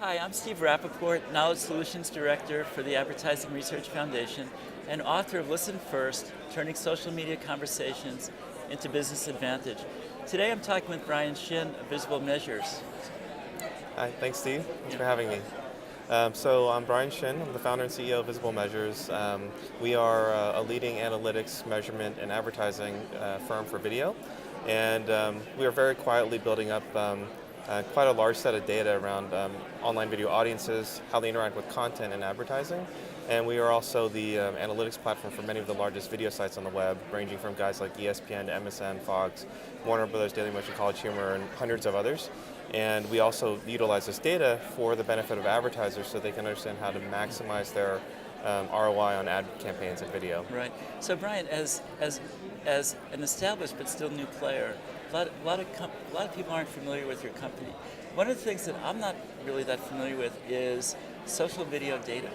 Hi, I'm Steve Rappaport, Knowledge Solutions Director for the Advertising Research Foundation and author of Listen First, Turning Social Media Conversations into Business Advantage. Today I'm talking with Brian Shin of Visible Measures. Hi, thanks Steve. Thanks for having me. So I'm Brian Shin. I'm the founder and CEO of Visible Measures. We are a leading analytics, measurement, and advertising firm for video. And we are very quietly building up quite a large set of data around online video audiences, how they interact with content and advertising. And we are also the analytics platform for many of the largest video sites on the web, ranging from guys like ESPN to MSN, Fox, Warner Brothers, Daily Motion, College Humor, and hundreds of others. And we also utilize this data for the benefit of advertisers so they can understand how to maximize their ROI on ad campaigns and video. Right. So Brian, as an established but still new player, a lot of people aren't familiar with your company. One of the things that I'm not really that familiar with is social video data.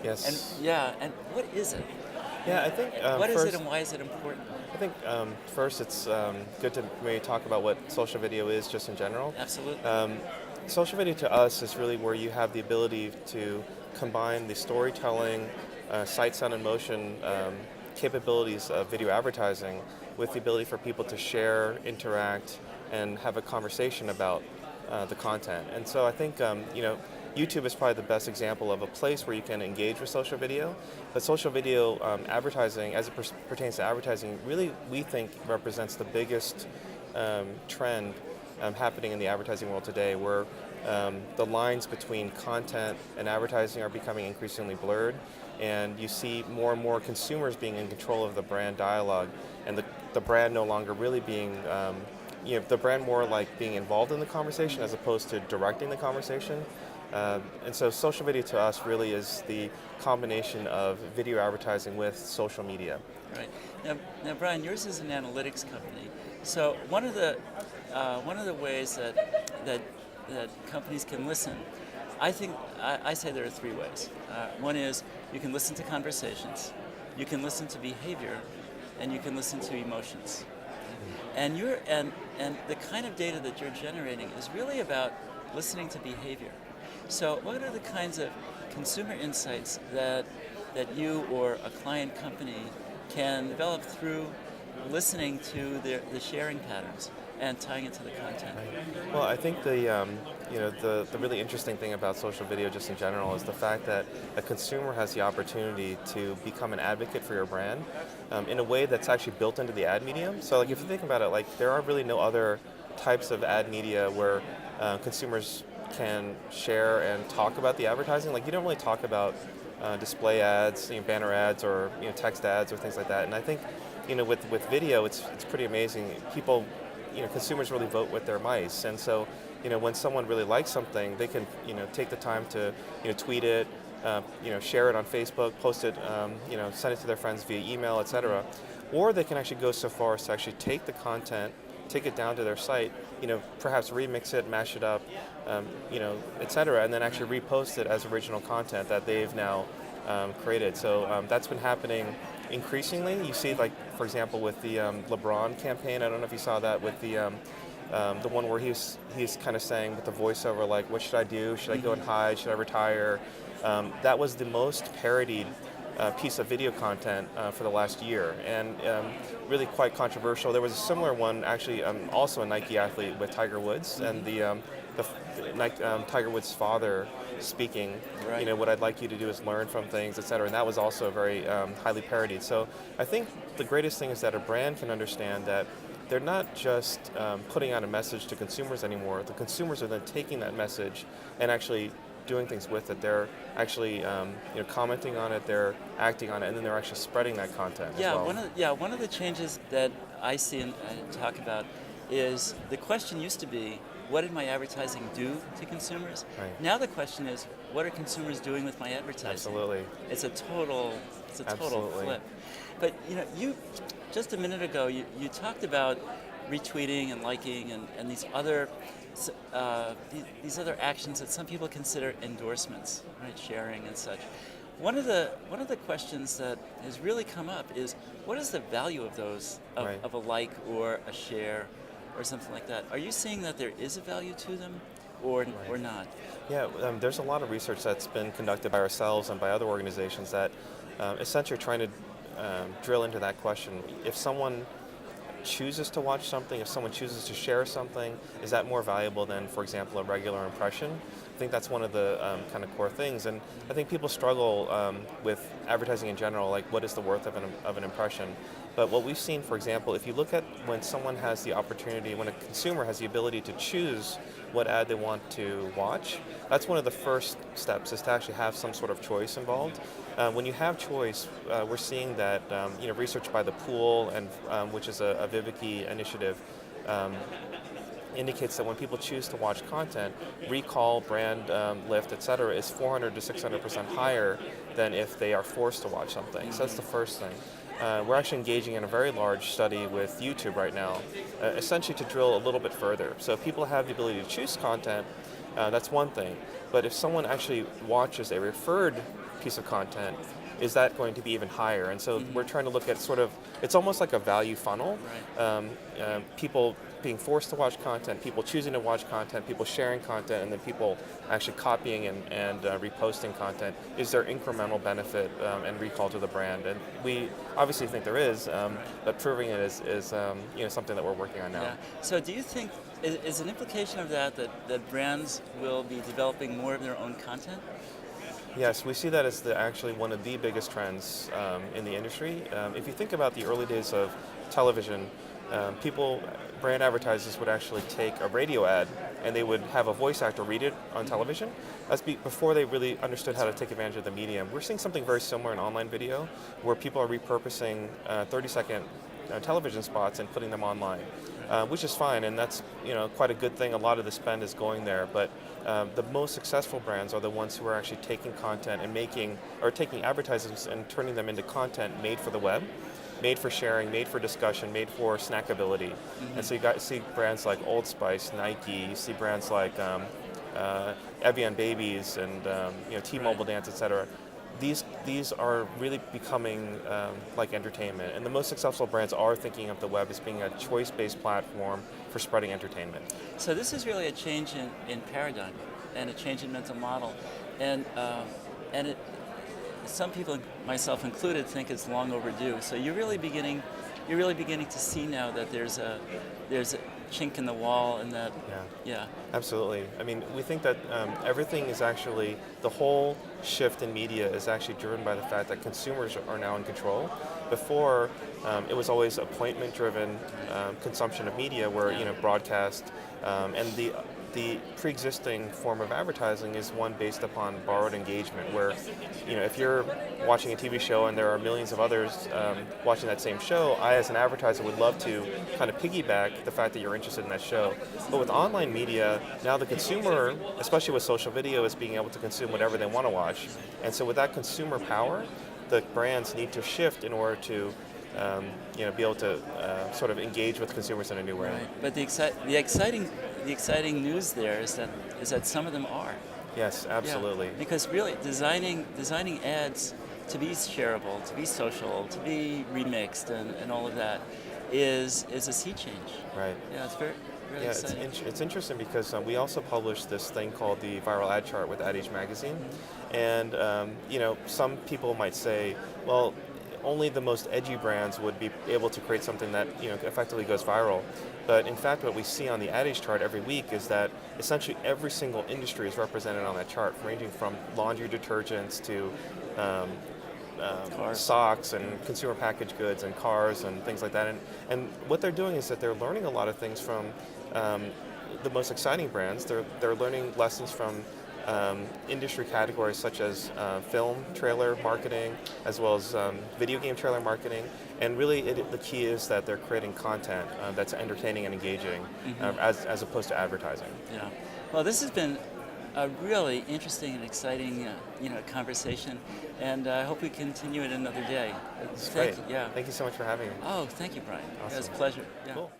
Yes. And what is it? Yeah, I think What is first, it and why is it important? I think first it's good to maybe talk about what social video is just in general. Absolutely. Social video to us is really where you have the ability to combine the storytelling, sight, sound, and motion capabilities of video advertising with the ability for people to share, interact, and have a conversation about the content. And so I think YouTube is probably the best example of a place where you can engage with social video. But social video advertising, as it pertains to advertising, really we think represents the biggest trend happening in the advertising world today, where the lines between content and advertising are becoming increasingly blurred, and you see more and more consumers being in control of the brand dialogue, and the brand no longer really being the brand more like being involved in the conversation as opposed to directing the conversation. And so social video to us really is the combination of video advertising with social media. Right. Now, Brian, yours is an analytics company. So one of the ways that companies can listen, I say there are three ways. One is you can listen to conversations, you can listen to behavior, and you can listen to emotions. And the kind of data that you're generating is really about listening to behavior. So what are the kinds of consumer insights that you or a client company can develop through listening to the sharing patterns and tying it to the content? Well, I think the really interesting thing about social video just in general is the fact that a consumer has the opportunity to become an advocate for your brand in a way that's actually built into the ad medium. So like if you think about it, like there are really no other types of ad media where consumers can share and talk about the advertising. Like you don't really talk about display ads, banner ads, or text ads or things like that. And I think with video, it's pretty amazing. People, consumers really vote with their mice, and so when someone really likes something, they can take the time to tweet it, share it on Facebook, post it, send it to their friends via email, etc. Or they can actually go so far as to actually take the content, take it down to their site, perhaps remix it, mash it up, etc., and then actually repost it as original content that they've now created. So that's been happening increasingly. You see, like for example, with the LeBron campaign. I don't know if you saw that with the one where he's kind of saying with the voiceover, like, "What should I do? Should I go and hide? Should I retire?" That was the most parodied piece of video content for the last year, and really quite controversial. There was a similar one, actually, also a Nike athlete with Tiger Woods, and Tiger Woods' father speaking, right. What I'd like you to do is learn from things, etc. And that was also very highly parodied. So I think the greatest thing is that a brand can understand that they're not just putting out a message to consumers anymore. The consumers are then taking that message and actually doing things with it. They're actually commenting on it, they're acting on it, and then they're actually spreading that content as well. One of the changes that I see and talk about is the question used to be, what did my advertising do to consumers? Right. Now the question is, what are consumers doing with my advertising? Absolutely. It's a total Absolutely. flip. But you just a minute ago you talked about retweeting and liking and these other actions that some people consider endorsements, right? Sharing and such. One of the questions that has really come up is, what is the value of those Right. of a like or a share or something like that? Are you seeing that there is a value to them? or not? Yeah, there's a lot of research that's been conducted by ourselves and by other organizations that essentially are trying to drill into that question. If someone chooses to watch something, if someone chooses to share something, is that more valuable than, for example, a regular impression? I think that's one of the kind of core things, and I think people struggle with advertising in general, like what is the worth of an impression. But what we've seen, for example, if you look at when someone has the opportunity, when a consumer has the ability to choose what ad they want to watch, that's one of the first steps, is to actually have some sort of choice involved. When you have choice, we're seeing that research by the Pool, and which is a Viviki initiative, indicates that when people choose to watch content, recall, brand lift, et cetera, is 400 to 600% higher than if they are forced to watch something. So that's the first thing. We're actually engaging in a very large study with YouTube right now, essentially to drill a little bit further. So if people have the ability to choose content, that's one thing. But if someone actually watches a referred piece of content, is that going to be even higher? And so we're trying to look at sort of, it's almost like a value funnel. Right. People being forced to watch content, people choosing to watch content, people sharing content, and then people actually copying and reposting content. Is there incremental benefit and recall to the brand? And we obviously think there is, but proving it is something that we're working on now. Yeah. So do you think, is an implication of that brands will be developing more of their own content? Yes, we see that as actually one of the biggest trends in the industry. If you think about the early days of television, brand advertisers would actually take a radio ad and they would have a voice actor read it on television. That's before they really understood how to take advantage of the medium. We're seeing something very similar in online video, where people are repurposing 30-second television spots and putting them online, which is fine, and that's quite a good thing. A lot of the spend is going there, but the most successful brands are the ones who are actually taking content and taking advertisements and turning them into content made for the web, made for sharing, made for discussion, made for snackability. And so you see brands like Old Spice, Nike, you see brands like Evian Babies and T-Mobile Dance, etc. These are really becoming like entertainment, and the most successful brands are thinking of the web as being a choice-based platform for spreading entertainment. So this is really a change in paradigm and a change in mental model, and some people, myself included, think it's long overdue. So you're really beginning to see now that there's a chink in the wall, and that yeah. Absolutely. I mean, we think that everything is actually, the whole shift in media is actually driven by the fact that consumers are now in control. Before, it was always appointment-driven consumption of media, where broadcast and the pre-existing form of advertising is one based upon borrowed engagement, where if you're watching a TV show and there are millions of others watching that same show, I as an advertiser would love to kind of piggyback the fact that you're interested in that show. But with online media, now the consumer, especially with social video, is being able to consume whatever they want to watch. And so with that consumer power, the brands need to shift in order to be able to sort of engage with consumers in a new way. Right. But the exciting news there is that some of them are. Yes, absolutely. Yeah. Because really, designing ads to be shareable, to be social, to be remixed, and all of that is a sea change. Right. Yeah, it's very exciting. It's interesting because we also published this thing called the Viral Ad Chart with Ad Age Magazine, and some people might say, well, only the most edgy brands would be able to create something that effectively goes viral. But in fact, what we see on the Ad Age chart every week is that essentially every single industry is represented on that chart, ranging from laundry detergents to socks and consumer packaged goods and cars and things like that. And what they're doing is that they're learning a lot of things from the most exciting brands. They're learning lessons from industry categories such as film trailer marketing, as well as video game trailer marketing. And really, the key is that they're creating content that's entertaining and engaging, as opposed to advertising. Yeah. Well, this has been a really interesting and exciting conversation, and I hope we continue it another day. It's great. Yeah. Thank you so much for having me. Oh, thank you, Brian. Awesome. It was a pleasure. Yeah. Cool.